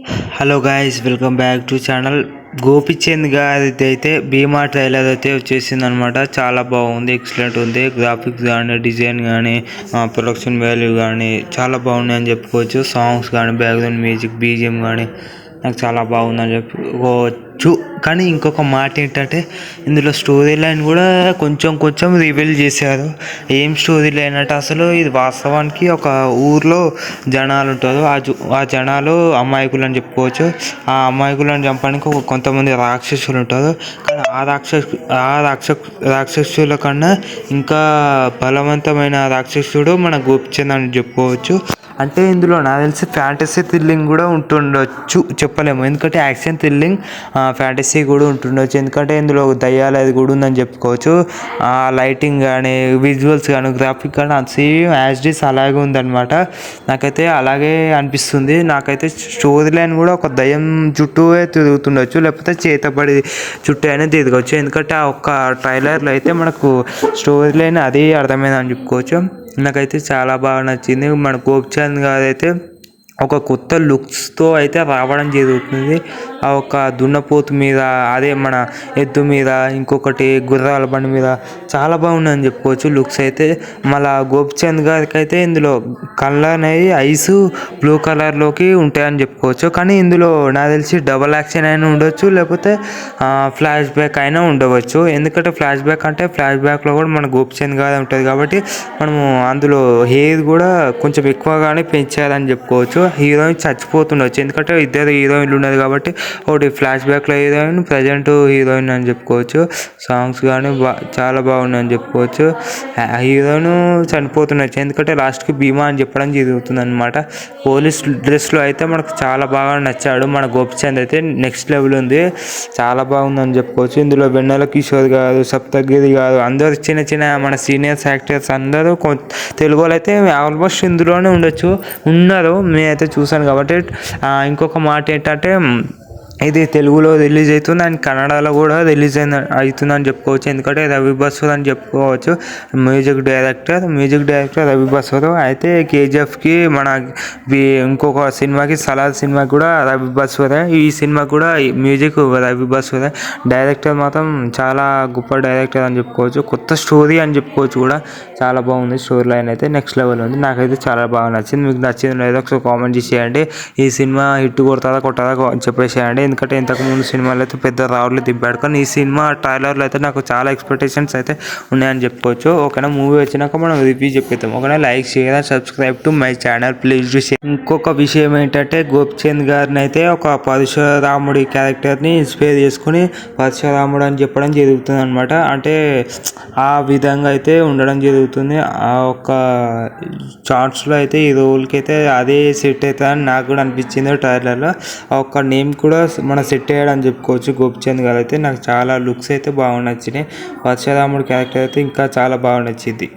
Hello guys, welcome back to channel. Gopichand గారి అయితే భీమా trailer అయితే వచ్చేసింది అనమాట. చాలా బాగుంది, ఎక్సలెంట్ ఉంది. గ్రాఫిక్స్ కానీ, డిజైన్ కానీ, ప్రొడక్షన్ వాల్యూ కానీ చాలా బాగున్నాయి అని చెప్పుకోవచ్చు. సాంగ్స్ కానీ, బ్యాక్గ్రౌండ్ మ్యూజిక్, బీజిఎం కానీ నాకు చాలా బాగుందని చెప్పుకోవచ్చు. కానీ ఇంకొక మాట ఏంటంటే, ఇందులో స్టోరీ లైన్ కూడా కొంచెం రివీల్ చేశారు. ఏం స్టోరీ లైన్ అంటే, అసలు ఇది వాస్తవానికి ఒక ఊర్లో జనాలు ఉంటారు. ఆ జనాలు అమాయకులు అని చెప్పుకోవచ్చు. ఆ అమాయకులను చంపడానికి కొంతమంది రాక్షసులు ఉంటారు. కానీ రాక్షసుల కన్నా ఇంకా బలవంతమైన రాక్షసుడు మన గోపిచంద్ అని చెప్పుకోవచ్చు. అంటే ఇందులో నాకు తెలిసి ఫ్యాంటసీ థ్రిల్లింగ్ కూడా ఉంటుండొచ్చు, చెప్పలేము. ఎందుకంటే యాక్షన్ థ్రిల్లింగ్, ఫ్యాంటసీ కూడా ఉంటుండొచ్చు. ఎందుకంటే ఇందులో దయ్యాలు అది కూడా ఉందని చెప్పుకోవచ్చు. లైటింగ్ కానీ, విజువల్స్ కానీ, గ్రాఫిక్ కానీ సేమ్ యాజ్ ఇట్ ఈస్ అలాగే ఉందన్నమాట. నాకైతే అలాగే అనిపిస్తుంది. నాకైతే స్టోరీ లైన్ కూడా ఒక దయ్యం చుట్టూ తిరుగుతుండొచ్చు, లేకపోతే చేతబడి చుట్టూ అయినా తిరగవచ్చు. ఎందుకంటే ఆ ఒక్క ట్రైలర్లో అయితే మనకు స్టోరీ లైన్ అదే అర్థమైందని చెప్పుకోవచ్చు. నాకైతే చాలా బాగా నచ్చింది. మన గోపిచంద్ గారు అయితే ఒక కొత్త లుక్స్తో అయితే రావడం జరుగుతుంది. ఆ ఒక దున్నపోతు మీద, అదే మన ఎద్దు మీద, ఇంకొకటి గుర్రాల బండి మీద చాలా బాగుందని చెప్పుకోవచ్చు లుక్స్ అయితే. మళ్ళీ గోపిచంద్ గారికి అయితే ఇందులో కలర్ అనేది ఐస్ బ్లూ కలర్లోకి ఉంటాయని చెప్పుకోవచ్చు. కానీ ఇందులో నాకు తెలిసి డబల్ యాక్షన్ అయినా ఉండొచ్చు, లేకపోతే ఫ్లాష్ బ్యాక్ అయినా ఉండవచ్చు. ఎందుకంటే ఫ్లాష్ బ్యాక్లో కూడా మన గోపిచంద్ గారు ఉంటుంది కాబట్టి మనము అందులో హెయిర్ కూడా కొంచెం ఎక్కువగానే పెంచారని చెప్పుకోవచ్చు. హీరోయిన్ చచ్చిపోతుండొచ్చు, ఎందుకంటే ఇద్దరు హీరోయిన్లు ఉన్నది కాబట్టి. ఒకటి ఫ్లాష్ బ్యాక్లో హీరోయిన్, ప్రజెంట్ హీరోయిన్ అని చెప్పుకోవచ్చు. సాంగ్స్ కానీ చాలా బాగున్నాయని చెప్పుకోవచ్చు. హీరోయిన్ చనిపోతుండొచ్చు, ఎందుకంటే లాస్ట్కి భీమా అని చెప్పడం జరుగుతుంది అనమాట. పోలీస్ డ్రెస్లో అయితే మనకు చాలా బాగా నచ్చాడు మన గోపిచంద్ అయితే. నెక్స్ట్ లెవెల్ ఉంది, చాలా బాగుందని చెప్పుకోవచ్చు. ఇందులో వెన్నెల కిషోర్ గారు, సప్తగిరి గారు, అందరు చిన్న మన సీనియర్స్ యాక్టర్స్ అందరూ తెలుగు వాళ్ళు అయితే ఆల్మోస్ట్ ఇందులోనే ఉన్నారు. నేనైతే చూశాను కాబట్టి. ఇంకొక మాట ఏంటంటే, ఇది తెలుగులో రిలీజ్ అవుతుంది అండ్ కన్నడలో కూడా రిలీజ్ అవుతుందని చెప్పుకోవచ్చు. ఎందుకంటే రవి బస్వర్ అని చెప్పుకోవచ్చు మ్యూజిక్ డైరెక్టర్ రవి బస్వర్. అయితే కేజీఎఫ్కి మన ఇంకొక సినిమాకి సలార్ సినిమాకి కూడా రవి బస్వరే. ఈ సినిమా కూడా మ్యూజిక్ రవి బస్వరే. డైరెక్టర్ మాత్రం చాలా గొప్ప డైరెక్టర్ అని చెప్పుకోవచ్చు. కొత్త స్టోరీ అని చెప్పుకోవచ్చు కూడా. చాలా బాగుంది స్టోరీ లైన్ అయితే, నెక్స్ట్ లెవెల్ ఉంది. నాకైతే చాలా బాగా నచ్చింది. మీకు నచ్చింది లేదో ఒకసారి కామెంట్ చేసేయండి. ఈ సినిమా హిట్ కొట్టదా చెప్పేసేయండి. ఎందుకంటే ఇంతకుముందు సినిమాలు అయితే పెద్ద రావులు దింపాడు, కానీ ఈ సినిమా ట్రైలర్లో అయితే నాకు చాలా ఎక్స్పెక్టేషన్స్ అయితే ఉన్నాయని చెప్పుకోవచ్చు. ఓకేనా, మూవీ వచ్చినాక మనం రివ్యూ చెప్పేద్దాం. ఓకేనా, like, share and subscribe to my channel please do share. ఇంకొక విషయం ఏంటంటే, గోపిచంద్ గారిని అయితే ఒక పరశురాముడి క్యారెక్టర్ని ఇన్స్పైర్ చేసుకుని పరశురాముడు అని చెప్పడం జరుగుతుంది అనమాట. అంటే ఆ విధంగా అయితే ఉండడం జరుగుతుంది. ఆ ఒక చార్ట్స్లో అయితే ఈ రోల్కి అయితే అదే సెట్ అవుతుందని నాకు కూడా అనిపించింది ట్రైలర్లో. ఆ ఒక్క నేమ్ కూడా మన సెట్ అయ్యాడని చెప్పుకోవచ్చు గోపిచంద్ గారు అయితే. నాకు చాలా లుక్స్ అయితే బాగా నచ్చినాయి. పరశురాముడి క్యారెక్టర్ అయితే ఇంకా చాలా బాగా నచ్చింది.